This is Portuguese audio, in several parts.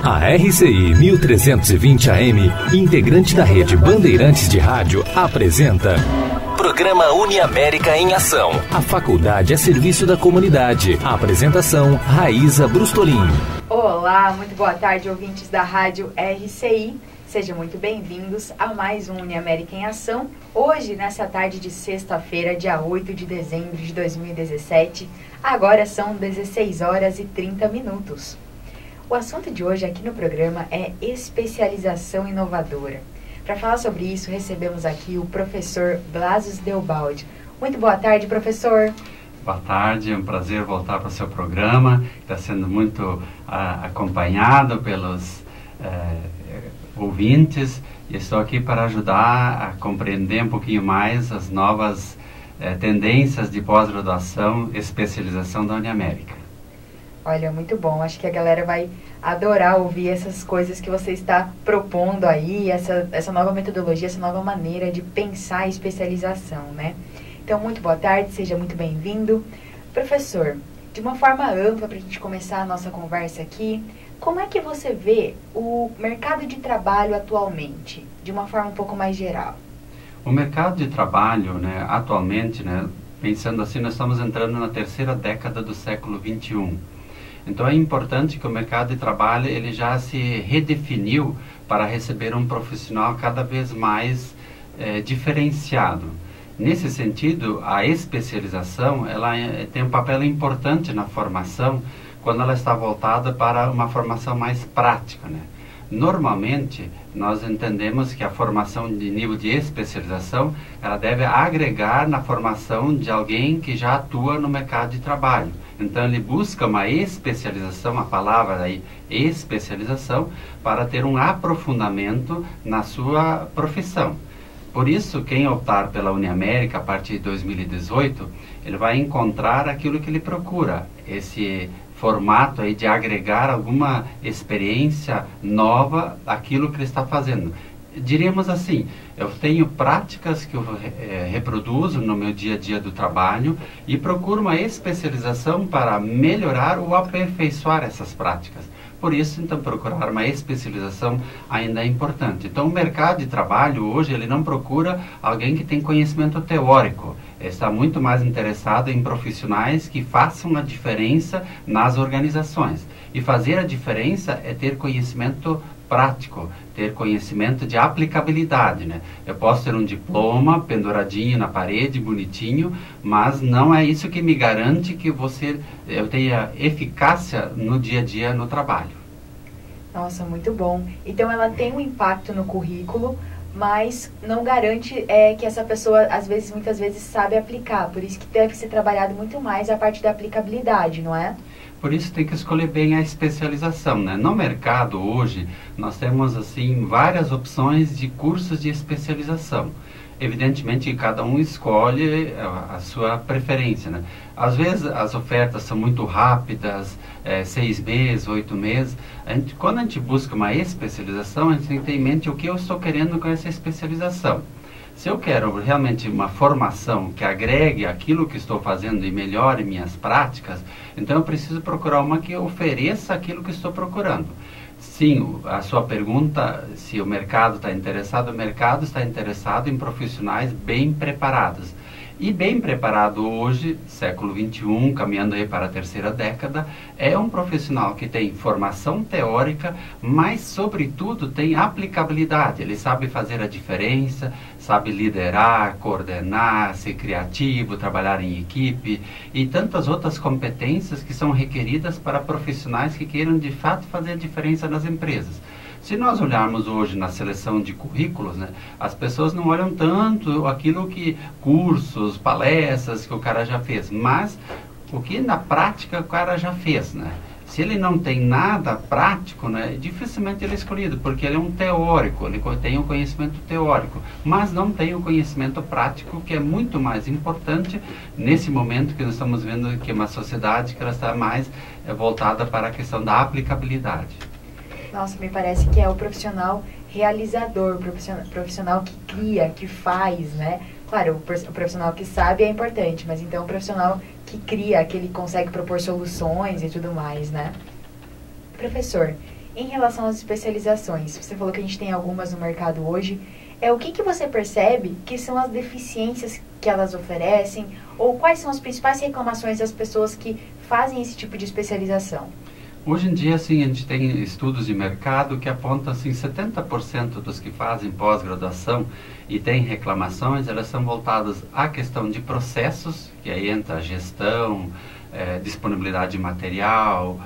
A RCI 1320 AM, integrante da rede Bandeirantes de Rádio, apresenta Programa Uniamérica em Ação. A faculdade a serviço da comunidade. A apresentação, Raíza Brustolin. Olá, muito boa tarde, ouvintes da Rádio RCI. Sejam muito bem-vindos a mais um Uniamérica em Ação. Hoje, nessa tarde de sexta-feira, dia 8 de dezembro de 2017, agora são 16 horas e 30 minutos. O assunto de hoje aqui no programa é especialização inovadora. Para falar sobre isso, recebemos aqui o professor Blasius Deobaldi. Muito boa tarde, professor. Boa tarde, é um prazer voltar para o seu programa. Está sendo muito acompanhado pelos ouvintes. E estou aqui para ajudar a compreender um pouquinho mais as novas tendências de pós-graduação e especialização da Uniamérica. Olha, muito bom. Acho que a galera vai adorar ouvir essas coisas que você está propondo aí, essa nova metodologia, essa nova maneira de pensar a especialização, né? Então, muito boa tarde, seja muito bem-vindo. Professor, de uma forma ampla, para a gente começar a nossa conversa aqui, como é que você vê o mercado de trabalho atualmente, de uma forma um pouco mais geral? O mercado de trabalho, né, atualmente, né, pensando assim, nós estamos entrando na terceira década do século XXI. Então é importante que o mercado de trabalho ele já se redefiniu para receber um profissional cada vez mais diferenciado. Nesse sentido, a especialização ela tem um papel importante na formação quando ela está voltada para uma formação mais prática, né? Normalmente, nós entendemos que a formação de nível de especialização ela deve agregar na formação de alguém que já atua no mercado de trabalho. Então, ele busca uma especialização, a palavra aí, especialização, para ter um aprofundamento na sua profissão. Por isso, quem optar pela Uniamérica a partir de 2018, ele vai encontrar aquilo que ele procura, esse formato aí de agregar alguma experiência nova àquilo que ele está fazendo. Diríamos assim, eu tenho práticas que eu reproduzo no meu dia a dia do trabalho e procuro uma especialização para melhorar ou aperfeiçoar essas práticas. Por isso, então, procurar uma especialização ainda é importante. Então, o mercado de trabalho hoje, ele não procura alguém que tem conhecimento teórico. Ele está muito mais interessado em profissionais que façam a diferença nas organizações. E fazer a diferença é ter conhecimento prático, ter conhecimento de aplicabilidade, né? Eu posso ter um diploma penduradinho na parede, bonitinho, mas não é isso que me garante que eu tenha eficácia no dia a dia no trabalho. Nossa, muito bom. Então ela tem um impacto no currículo, mas não garante que essa pessoa, muitas vezes, sabe aplicar. Por isso que deve ser trabalhado muito mais a parte da aplicabilidade, não é? Por isso tem que escolher bem a especialização, né? No mercado hoje, nós temos assim várias opções de cursos de especialização. Evidentemente, cada um escolhe a sua preferência, né? Às vezes as ofertas são muito rápidas, 6 meses, 8 meses. Quando a gente busca uma especialização, a gente tem que ter em mente o que eu estou querendo com essa especialização. Se eu quero realmente uma formação que agregue aquilo que estou fazendo e melhore minhas práticas, então eu preciso procurar uma que ofereça aquilo que estou procurando. Sim, a sua pergunta, se o mercado está interessado, o mercado está interessado em profissionais bem preparados. E bem preparado hoje, século XXI, caminhando aí para a terceira década, é um profissional que tem formação teórica, mas, sobretudo, tem aplicabilidade. Ele sabe fazer a diferença, sabe liderar, coordenar, ser criativo, trabalhar em equipe e tantas outras competências que são requeridas para profissionais que queiram, de fato, fazer a diferença nas empresas. Se nós olharmos hoje na seleção de currículos, né, as pessoas não olham tanto aquilo que cursos, palestras que o cara já fez, mas o que na prática o cara já fez, né? Se ele não tem nada prático, né, dificilmente ele é escolhido, porque ele é um teórico, ele tem um conhecimento teórico, mas não tem o conhecimento prático, que é muito mais importante nesse momento que nós estamos vendo que é uma sociedade que ela está mais voltada para a questão da aplicabilidade. Nossa, me parece que é o profissional realizador, o profissional que cria, que faz, né? Claro, o profissional que sabe é importante, mas então o profissional que cria, que ele consegue propor soluções e tudo mais, né? Professor, Em relação às especializações, você falou que a gente tem algumas no mercado hoje. O que você percebe que são as deficiências que elas oferecem? Ou quais são as principais reclamações das pessoas que fazem esse tipo de especialização? Hoje em dia, assim, a gente tem estudos de mercado que apontam assim, 70% dos que fazem pós-graduação e têm reclamações, elas são voltadas à questão de processos, que aí entra a gestão, disponibilidade de material,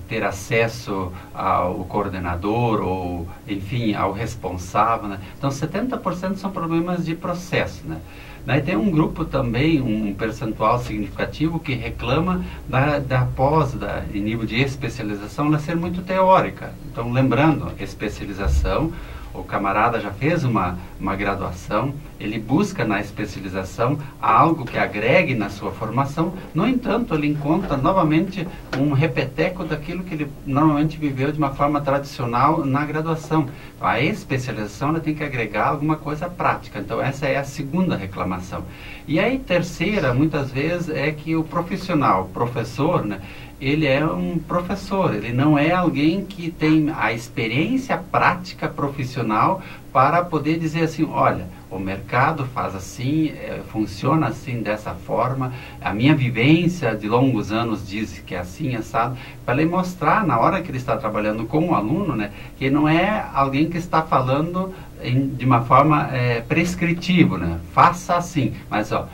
ter acesso ao coordenador ou, enfim, ao responsável, né? Então, 70% são problemas de processo, né? Daí tem um grupo também, um percentual significativo que reclama da pós, em nível de especialização, ela ser muito teórica. Então, lembrando, especialização, o camarada já fez uma graduação, ele busca na especialização algo que agregue na sua formação, no entanto, ele encontra novamente um repeteco daquilo que ele normalmente viveu de uma forma tradicional na graduação. Então, a especialização ela tem que agregar alguma coisa prática, então essa é a segunda reclamação. E aí, terceira, muitas vezes, é que o profissional, o professor, né, ele é um professor, ele não é alguém que tem a experiência prática profissional para poder dizer assim, olha, o mercado faz assim, funciona assim, dessa forma, a minha vivência de longos anos diz que é assim, assado, para ele mostrar na hora que ele está trabalhando com o aluno, né, que não é alguém que está falando de uma forma prescritiva, né, faça assim, mas ó,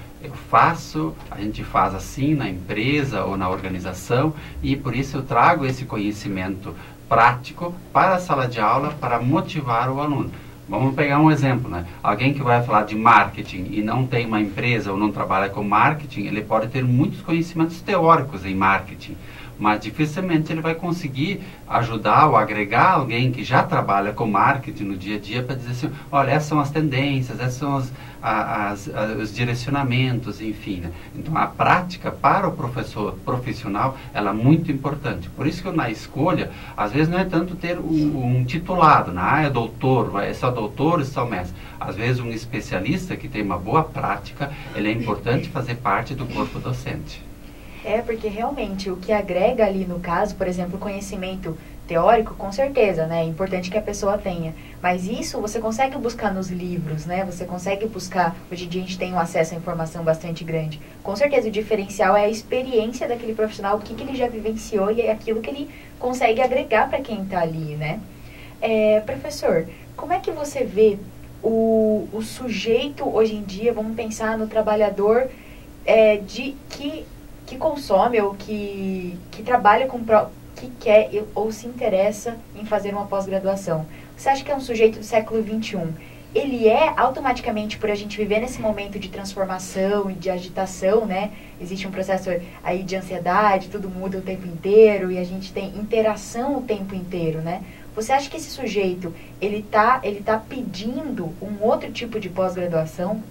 a gente faz assim na empresa ou na organização e por isso eu trago esse conhecimento prático para a sala de aula para motivar o aluno. Vamos pegar um exemplo, né? Alguém que vai falar de marketing e não tem uma empresa ou não trabalha com marketing, ele pode ter muitos conhecimentos teóricos em marketing, mas dificilmente ele vai conseguir ajudar ou agregar alguém que já trabalha com marketing no dia a dia para dizer assim, olha, essas são as tendências, essas são os direcionamentos, enfim, né? Então a prática para o professor profissional ela é muito importante. Por isso que na escolha, às vezes não é tanto ter um titulado, né? É doutor, é só doutor, é só mestre. Às vezes um especialista que tem uma boa prática, ele é importante fazer parte do corpo docente. Porque realmente o que agrega ali no caso, por exemplo, conhecimento teórico, com certeza, né? É importante que a pessoa tenha. Mas isso você consegue buscar nos livros, né? Você consegue buscar, hoje em dia a gente tem um acesso à informação bastante grande. Com certeza o diferencial é a experiência daquele profissional, o que ele já vivenciou e é aquilo que ele consegue agregar para quem está ali, né? Professor, como é que você vê o sujeito hoje em dia, vamos pensar no trabalhador que consome ou que trabalha que quer ou se interessa em fazer uma pós-graduação? Você acha que é um sujeito do século XXI? Ele é automaticamente, por a gente viver nesse momento de transformação e de agitação, né? Existe um processo aí de ansiedade, tudo muda o tempo inteiro e a gente tem interação o tempo inteiro, né? Você acha que esse sujeito, ele tá pedindo um outro tipo de pós-graduação?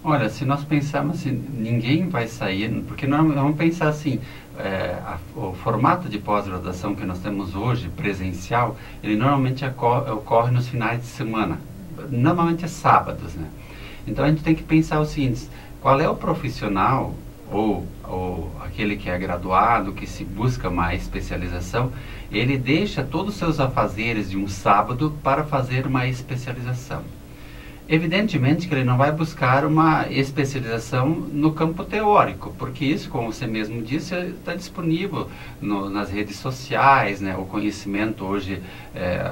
Olha, se nós pensarmos assim, ninguém vai sair, porque nós vamos pensar assim, o formato de pós-graduação que nós temos hoje, presencial, ele normalmente ocorre nos finais de semana, normalmente é sábados, né? Então a gente tem que pensar o seguinte, qual é o profissional ou aquele que é graduado, que se busca mais especialização, ele deixa todos os seus afazeres de um sábado para fazer uma especialização. Evidentemente que ele não vai buscar uma especialização no campo teórico, porque isso, como você mesmo disse, está disponível nas redes sociais, né? O conhecimento hoje,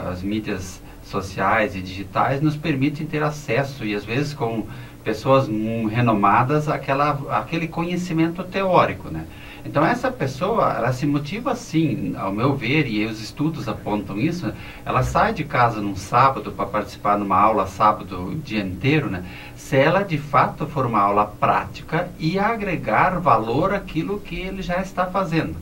as mídias sociais e digitais nos permitem ter acesso, e às vezes com pessoas renomadas, aquele conhecimento teórico, né? Então essa pessoa, ela se motiva sim, ao meu ver, e os estudos apontam isso, ela sai de casa num sábado para participar de uma aula sábado o dia inteiro, né? Se ela de fato for uma aula prática e agregar valor àquilo que ele já está fazendo.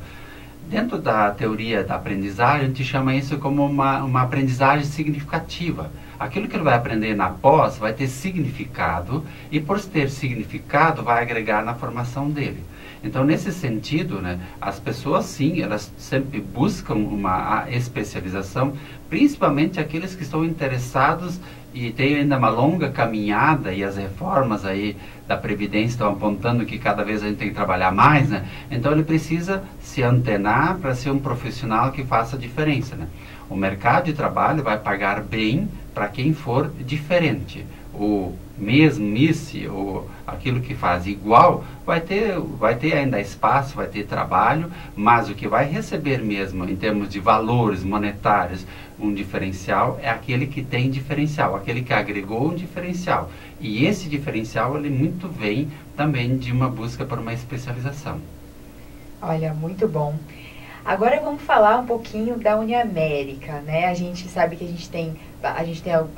Dentro da teoria da aprendizagem, a gente chama isso como uma aprendizagem significativa. Aquilo que ele vai aprender na pós vai ter significado e por ter significado vai agregar na formação dele. Então, nesse sentido, né, as pessoas, sim, elas sempre buscam uma especialização, principalmente aqueles que estão interessados e tem ainda uma longa caminhada, e as reformas aí da Previdência estão apontando que cada vez a gente tem que trabalhar mais, né? Então ele precisa se antenar para ser um profissional que faça a diferença, né? O mercado de trabalho vai pagar bem para quem for diferente. O mesmice, ou aquilo que faz igual, vai ter ainda espaço, vai ter trabalho, mas o que vai receber mesmo em termos de valores monetários um diferencial é aquele que tem diferencial, aquele que agregou um diferencial. E esse diferencial, ele muito vem também de uma busca por uma especialização. Olha, muito bom. Agora vamos falar um pouquinho da Uniamérica, né? A gente sabe que a gente tem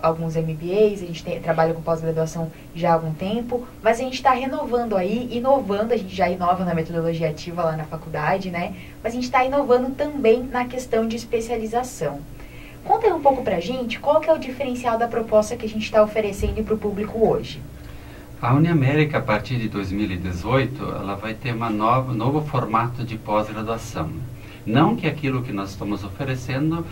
alguns MBAs, a gente trabalha com pós-graduação já há algum tempo, mas a gente está renovando aí, inovando, a gente já inova na metodologia ativa lá na faculdade, né? Mas a gente está inovando também na questão de especialização. Conta aí um pouco pra gente qual que é o diferencial da proposta que a gente está oferecendo para o público hoje. A Uniamérica, a partir de 2018, ela vai ter um novo formato de pós-graduação. Não que aquilo que nós estamos oferecendo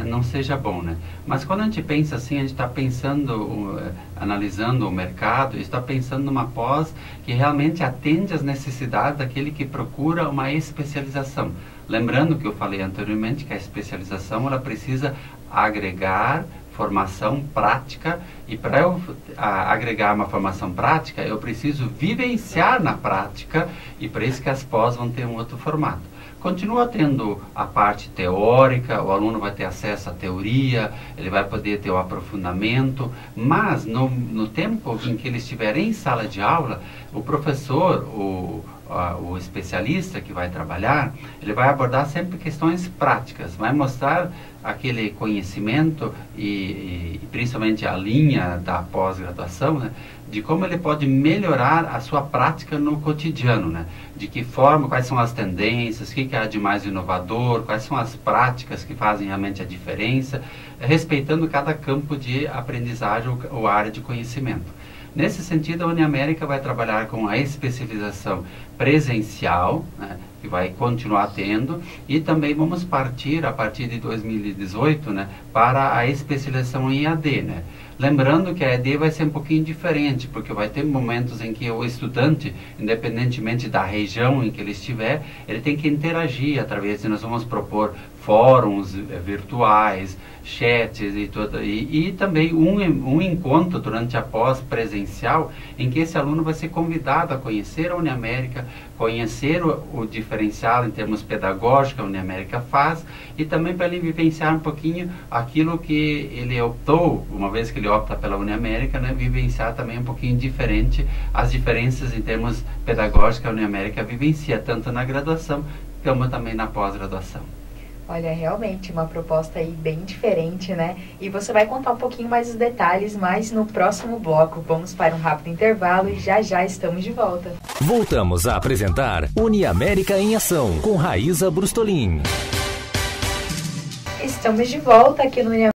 não seja bom, né? Mas quando a gente pensa assim, a gente está pensando, analisando o mercado, está pensando numa pós que realmente atende às necessidades daquele que procura uma especialização. Lembrando que eu falei anteriormente que a especialização ela precisa agregar formação prática, e para eu agregar uma formação prática, eu preciso vivenciar na prática, e para isso que as pós vão ter um outro formato. Continua tendo a parte teórica, o aluno vai ter acesso à teoria, ele vai poder ter o aprofundamento, mas no tempo em que ele estiver em sala de aula, o professor, o especialista que vai trabalhar, ele vai abordar sempre questões práticas, vai mostrar aquele conhecimento e principalmente a linha da pós-graduação, né, de como ele pode melhorar a sua prática no cotidiano, né, de que forma, quais são as tendências, o que há de mais inovador, quais são as práticas que fazem realmente a diferença, respeitando cada campo de aprendizagem ou área de conhecimento. Nesse sentido, a Uniamérica vai trabalhar com a especialização presencial, né, que vai continuar tendo, e também vamos partir, a partir de 2018, né, para a especialização em EAD, né. Lembrando que a EAD vai ser um pouquinho diferente, porque vai ter momentos em que o estudante, independentemente da região em que ele estiver, ele tem que interagir através de, nós vamos propor fóruns virtuais, chats e também um encontro durante a pós-presencial em que esse aluno vai ser convidado a conhecer a Uniamérica, conhecer o diferencial em termos pedagógicos que a Uniamérica faz, e também para ele vivenciar um pouquinho aquilo que ele optou, uma vez que ele opta pela Uniamérica, né, vivenciar também um pouquinho diferente as diferenças em termos pedagógicos que a Uniamérica vivencia, tanto na graduação como também na pós-graduação. Olha, realmente uma proposta aí bem diferente, né? E você vai contar um pouquinho mais os detalhes, mas no próximo bloco. Vamos para um rápido intervalo e já já estamos de volta. Voltamos a apresentar Uniamérica em Ação, com Raíza Brustolin. Estamos de volta aqui no Uniamérica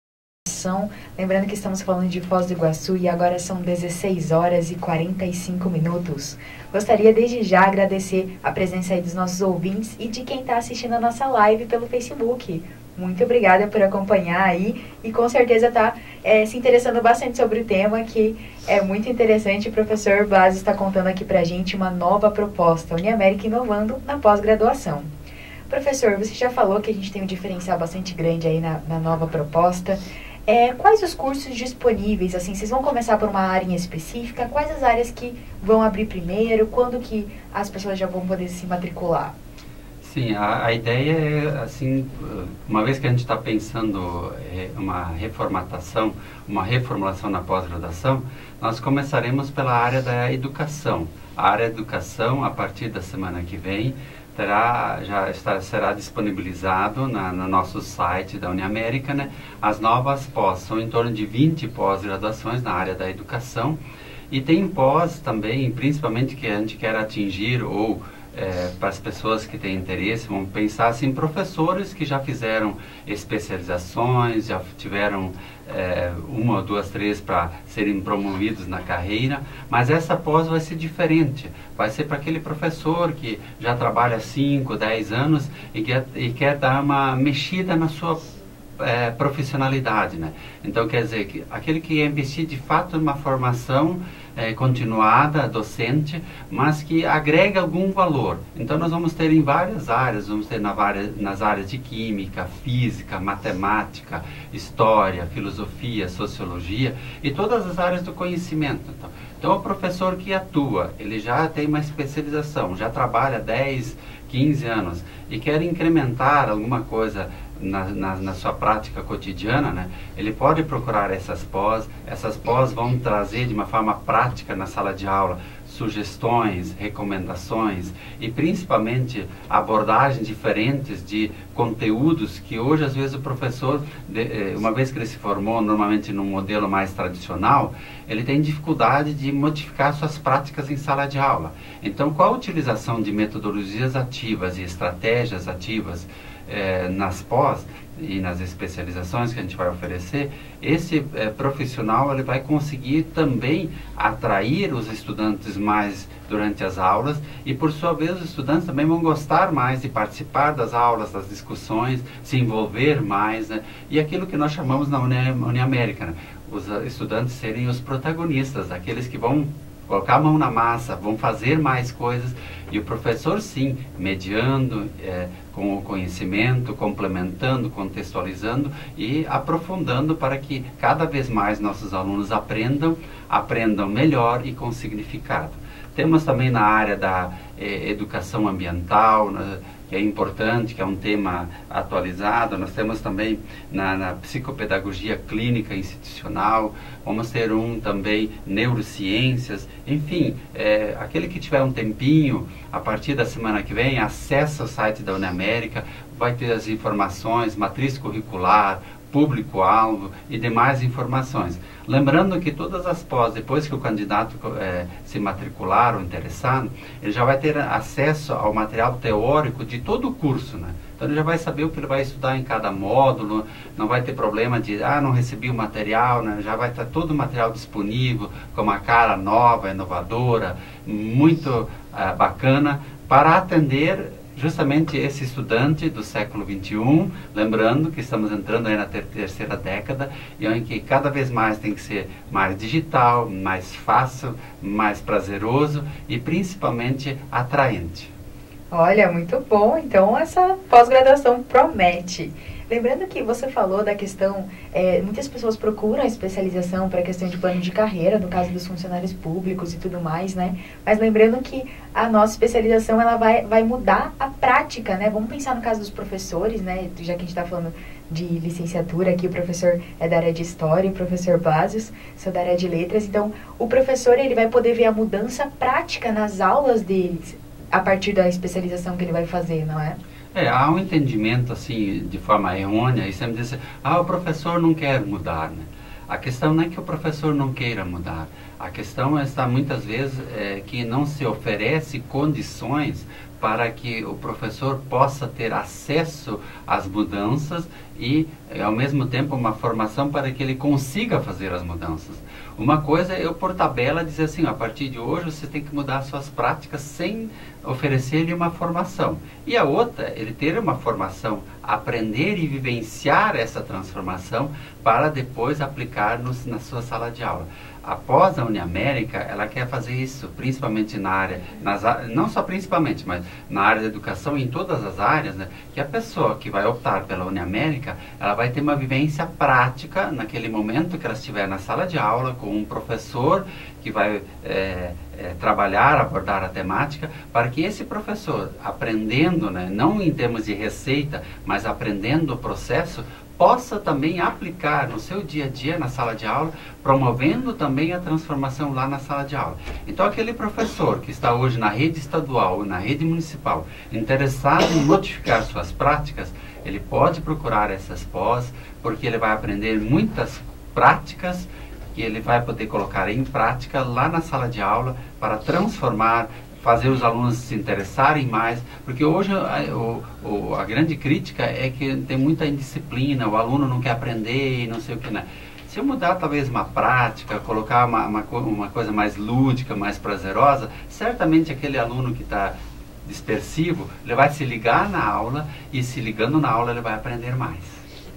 em Ação. Lembrando que estamos falando de Foz do Iguaçu e agora são 16 horas e 45 minutos. Gostaria desde já agradecer a presença aí dos nossos ouvintes e de quem está assistindo a nossa live pelo Facebook. Muito obrigada por acompanhar aí e com certeza está se interessando bastante sobre o tema, que é muito interessante. O professor Blas está contando aqui para a gente uma nova proposta, Uniamérica inovando na pós-graduação. Professor, você já falou que a gente tem um diferencial bastante grande aí na nova proposta. Quais os cursos disponíveis? Assim, vocês vão começar por uma área em específica? Quais as áreas que vão abrir primeiro? Quando que as pessoas já vão poder se matricular? Sim, a ideia é, assim, uma vez que a gente está pensando uma reformatação, uma reformulação na pós-graduação, nós começaremos pela área da educação. A área da educação, a partir da semana que vem, será disponibilizado no nosso site da Uniamérica, né, as novas pós. São em torno de 20 pós-graduações na área da educação, e tem pós também, principalmente que a gente quer atingir, ou para as pessoas que têm interesse, vamos pensar assim, professores que já fizeram especializações, já tiveram uma, duas, três para serem promovidos na carreira, mas essa pós vai ser diferente, vai ser para aquele professor que já trabalha 5, 10 anos e quer dar uma mexida na sua profissionalidade, né? Então, quer dizer, que aquele que investir de fato numa formação continuada, docente, mas que agrega algum valor. Então, nós vamos ter em várias áreas, vamos ter nas áreas de química, física, matemática, história, filosofia, sociologia e todas as áreas do conhecimento. Então, o professor que atua, ele já tem uma especialização, já trabalha 10, 15 anos e quer incrementar alguma coisa na sua prática cotidiana, né? Ele pode procurar essas pós vão trazer de uma forma prática na sala de aula sugestões, recomendações e principalmente abordagens diferentes de conteúdos que hoje às vezes o professor, uma vez que ele se formou normalmente num modelo mais tradicional, ele tem dificuldade de modificar suas práticas em sala de aula. Então, com a utilização de metodologias ativas e estratégias ativas nas pós e nas especializações que a gente vai oferecer, esse profissional ele vai conseguir também atrair os estudantes mais durante as aulas e, por sua vez, os estudantes também vão gostar mais de participar das aulas, das discussões, se envolver mais, né? E aquilo que nós chamamos na Uniamérica, né? Os estudantes serem os protagonistas, aqueles que vão colocar a mão na massa, vão fazer mais coisas, e o professor sim, mediando com o conhecimento, complementando, contextualizando e aprofundando para que cada vez mais nossos alunos aprendam melhor e com significado. Temos também na área da educação ambiental, que é importante, que é um tema atualizado. Nós temos também na psicopedagogia clínica institucional, vamos ter também neurociências, enfim, aquele que tiver um tempinho, a partir da semana que vem, acessa o site da Uniamérica, vai ter as informações, matriz curricular, público-alvo e demais informações. Lembrando que todas as pós, depois que o candidato se matricular ou interessado, ele já vai ter acesso ao material teórico de todo o curso, né? Então ele já vai saber o que ele vai estudar em cada módulo, não vai ter problema de, não recebi o material, né? Já vai estar todo o material disponível, com uma cara nova, inovadora, muito bacana, para atender justamente esse estudante do século XXI, lembrando que estamos entrando aí na terceira década, e em que cada vez mais tem que ser mais digital, mais fácil, mais prazeroso e principalmente atraente. Olha, muito bom. Então essa pós-graduação promete. Lembrando que você falou da questão, muitas pessoas procuram a especialização para a questão de plano de carreira, no caso dos funcionários públicos e tudo mais, né? Mas lembrando que a nossa especialização, ela vai mudar a prática, né? Vamos pensar no caso dos professores, né? Já que a gente está falando de licenciatura aqui, o professor é da área de História, o professor Basios, sou da área de Letras. Então, o professor, ele vai poder ver a mudança prática nas aulas deles, a partir da especialização que ele vai fazer, não é? Há um entendimento, assim, de forma errônea, e sempre diz, o professor não quer mudar, né? A questão não é que o professor não queira mudar, a questão está muitas vezes que não se oferece condições para que o professor possa ter acesso às mudanças e, ao mesmo tempo, uma formação para que ele consiga fazer as mudanças. Uma coisa é eu, por tabela, dizer assim, a partir de hoje você tem que mudar suas práticas sem oferecer-lhe uma formação. E a outra, ele ter uma formação, aprender e vivenciar essa transformação para depois aplicar na sua sala de aula. Após a Uniamérica, ela quer fazer isso, principalmente na área, não só principalmente, mas na área da educação, em todas as áreas, né, que a pessoa que vai optar pela Uniamérica, ela vai ter uma vivência prática naquele momento que ela estiver na sala de aula, com um professor que vai trabalhar, abordar a temática, para que esse professor, aprendendo, né, não em termos de receita, mas aprendendo o processo, possa também aplicar no seu dia a dia na sala de aula, promovendo também a transformação lá na sala de aula. Então, aquele professor que está hoje na rede estadual ou na rede municipal, interessado em modificar suas práticas, ele pode procurar essas pós, porque ele vai aprender muitas práticas que ele vai poder colocar em prática lá na sala de aula para transformar, fazer os alunos se interessarem mais, porque hoje a grande crítica é que tem muita indisciplina, o aluno não quer aprender e não sei o que, né? Se eu mudar talvez uma prática, colocar uma coisa mais lúdica, mais prazerosa, certamente aquele aluno que está dispersivo, ele vai se ligar na aula e se ligando na aula ele vai aprender mais.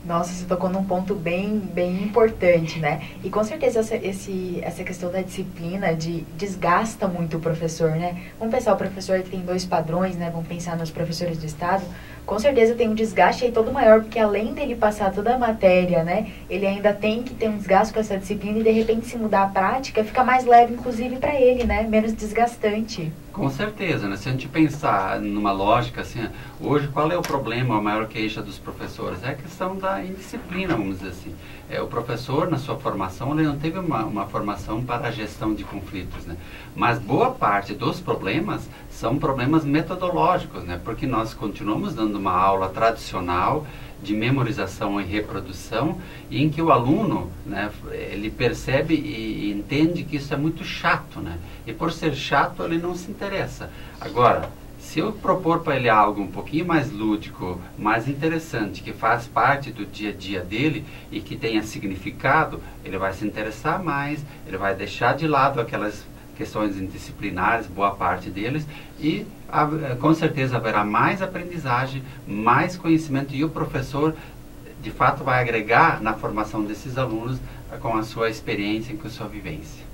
Nossa, você tocou num ponto bem importante, né? E com certeza essa questão da disciplina desgasta muito o professor, né? Vamos pensar, o professor que tem 2 padrões, né? Vamos pensar nos professores do Estado. Com certeza tem um desgaste aí todo maior, porque além dele passar toda a matéria, né? Ele ainda tem que ter um desgaste com essa disciplina e de repente se mudar a prática, fica mais leve, inclusive, para ele, né? Menos desgastante. Com certeza, né? Se a gente pensar numa lógica assim, hoje qual é o problema, a maior queixa dos professores? É a questão da indisciplina, vamos dizer assim. O professor, na sua formação, ele não teve uma formação para a gestão de conflitos, né? Mas boa parte dos problemas são problemas metodológicos, né? Porque nós continuamos dando uma aula tradicional de memorização e reprodução, em que o aluno, né, ele percebe e entende que isso é muito chato, né? E por ser chato, ele não se interessa. Agora, se eu propor para ele algo um pouquinho mais lúdico, mais interessante, que faz parte do dia a dia dele e que tenha significado, ele vai se interessar mais, ele vai deixar de lado aquelas questões indisciplinares, boa parte deles, e com certeza haverá mais aprendizagem, mais conhecimento, e o professor de fato vai agregar na formação desses alunos com a sua experiência e com a sua vivência.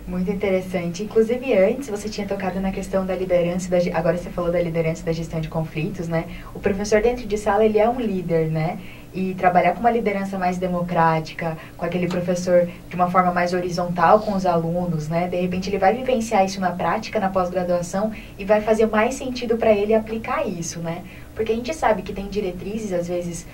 Muito interessante. Inclusive, antes você tinha tocado na questão da liderança, agora você falou da liderança e da gestão de conflitos, né? O professor dentro de sala, ele é um líder, né? E trabalhar com uma liderança mais democrática, com aquele professor de uma forma mais horizontal com os alunos, né? De repente ele vai vivenciar isso na prática, na pós-graduação, e vai fazer mais sentido para ele aplicar isso, né? Porque a gente sabe que tem diretrizes, às vezes,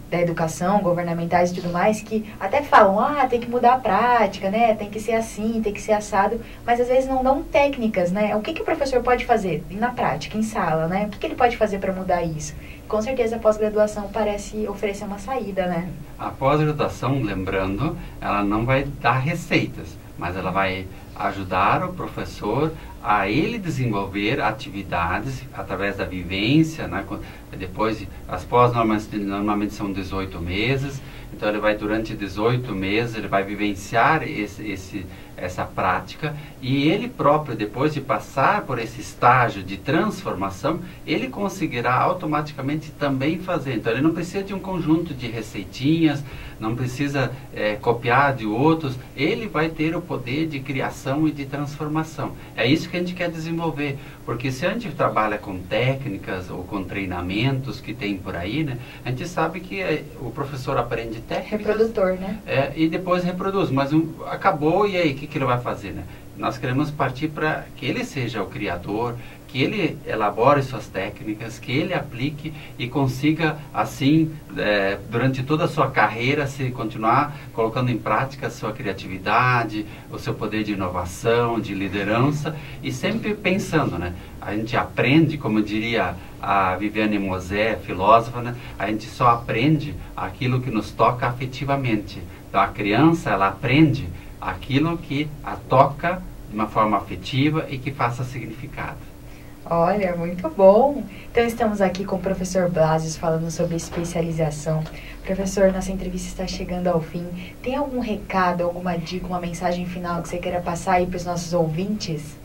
da educação, governamentais e tudo mais, que até falam, tem que mudar a prática, né? Tem que ser assim, tem que ser assado, mas às vezes não dão técnicas, né? O que o professor pode fazer na prática, em sala, né? O que ele pode fazer para mudar isso? Com certeza a pós-graduação parece oferecer uma saída, né? A pós-graduação, lembrando, ela não vai dar receitas, mas ela vai ajudar o professor a ele desenvolver atividades através da vivência, né? Depois, as pós normalmente são 18 meses, então ele vai durante 18 meses, ele vai vivenciar essa prática, e ele próprio, depois de passar por esse estágio de transformação, ele conseguirá automaticamente também fazer. Então ele não precisa de um conjunto de receitinhas, não precisa copiar de outros, ele vai ter o poder de criação e de transformação. É isso que a gente quer desenvolver, porque se a gente trabalha com técnicas ou com treinamentos que tem por aí, né, a gente sabe que o professor aprende técnicas. Reprodutor, né? E depois reproduz, mas acabou, e aí, o que ele vai fazer, né? Nós queremos partir para que ele seja o criador, que ele elabore suas técnicas, que ele aplique e consiga, assim, durante toda a sua carreira, se continuar colocando em prática a sua criatividade, o seu poder de inovação, de liderança, e sempre pensando, né? A gente aprende, como diria a Viviane Mosé, filósofa, né? A gente só aprende aquilo que nos toca afetivamente. Então a criança, ela aprende aquilo que a toca de uma forma afetiva e que faça significado. Olha, muito bom! Então estamos aqui com o professor Blasius falando sobre especialização. Professor, nossa entrevista está chegando ao fim. Tem algum recado, alguma dica, uma mensagem final que você queira passar aí para os nossos ouvintes?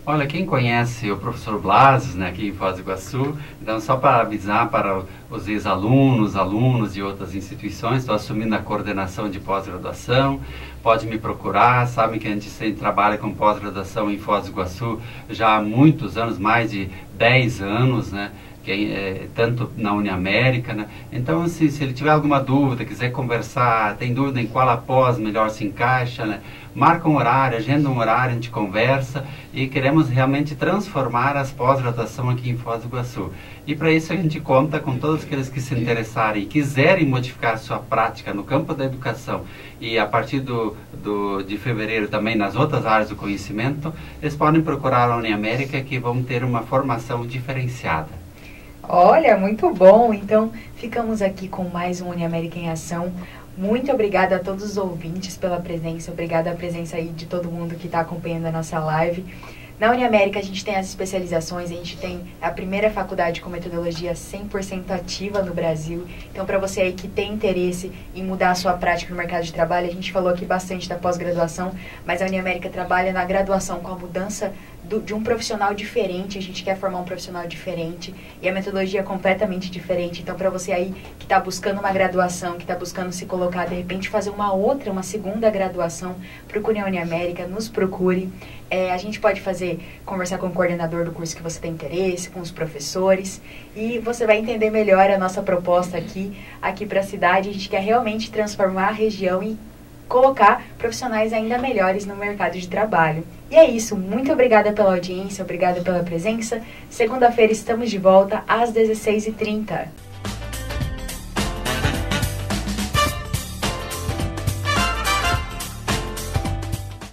Olha, quem conhece o professor Blasius, né, aqui em Foz do Iguaçu, então só para avisar para os ex-alunos, alunos de outras instituições, estou assumindo a coordenação de pós-graduação, pode me procurar, sabe que a gente sempre trabalha com pós-graduação em Foz do Iguaçu já há muitos anos, mais de 10 anos, né? Tanto na Uniamérica, né? Então, assim, se ele tiver alguma dúvida, quiser conversar, tem dúvida em qual após melhor se encaixa, né? Marca um horário, agenda um horário, a gente conversa, e queremos realmente transformar as pós-graduação aqui em Foz do Iguaçu. E para isso a gente conta com todos aqueles que se interessarem e quiserem modificar a sua prática no campo da educação, e a partir de fevereiro também nas outras áreas do conhecimento, eles podem procurar a Uniamérica, que vão ter uma formação diferenciada. Olha, muito bom! Então, ficamos aqui com mais um Uniamérica em Ação. Muito obrigada a todos os ouvintes pela presença, obrigada a presença aí de todo mundo que está acompanhando a nossa live. Na Uniamérica a gente tem as especializações, a gente tem a primeira faculdade com metodologia 100% ativa no Brasil. Então, para você aí que tem interesse em mudar a sua prática no mercado de trabalho, a gente falou aqui bastante da pós-graduação, mas a Uniamérica trabalha na graduação com a mudança de um profissional diferente, a gente quer formar um profissional diferente e a metodologia é completamente diferente. Então, para você aí que está buscando uma graduação, que está buscando se colocar, de repente fazer uma segunda graduação, procure a Uniamérica, nos procure. A gente pode conversar com o coordenador do curso que você tem interesse, com os professores, e você vai entender melhor a nossa proposta aqui para a cidade. A gente quer realmente transformar a região e colocar profissionais ainda melhores no mercado de trabalho. E é isso, muito obrigada pela audiência, obrigada pela presença. Segunda-feira estamos de volta às 16h30.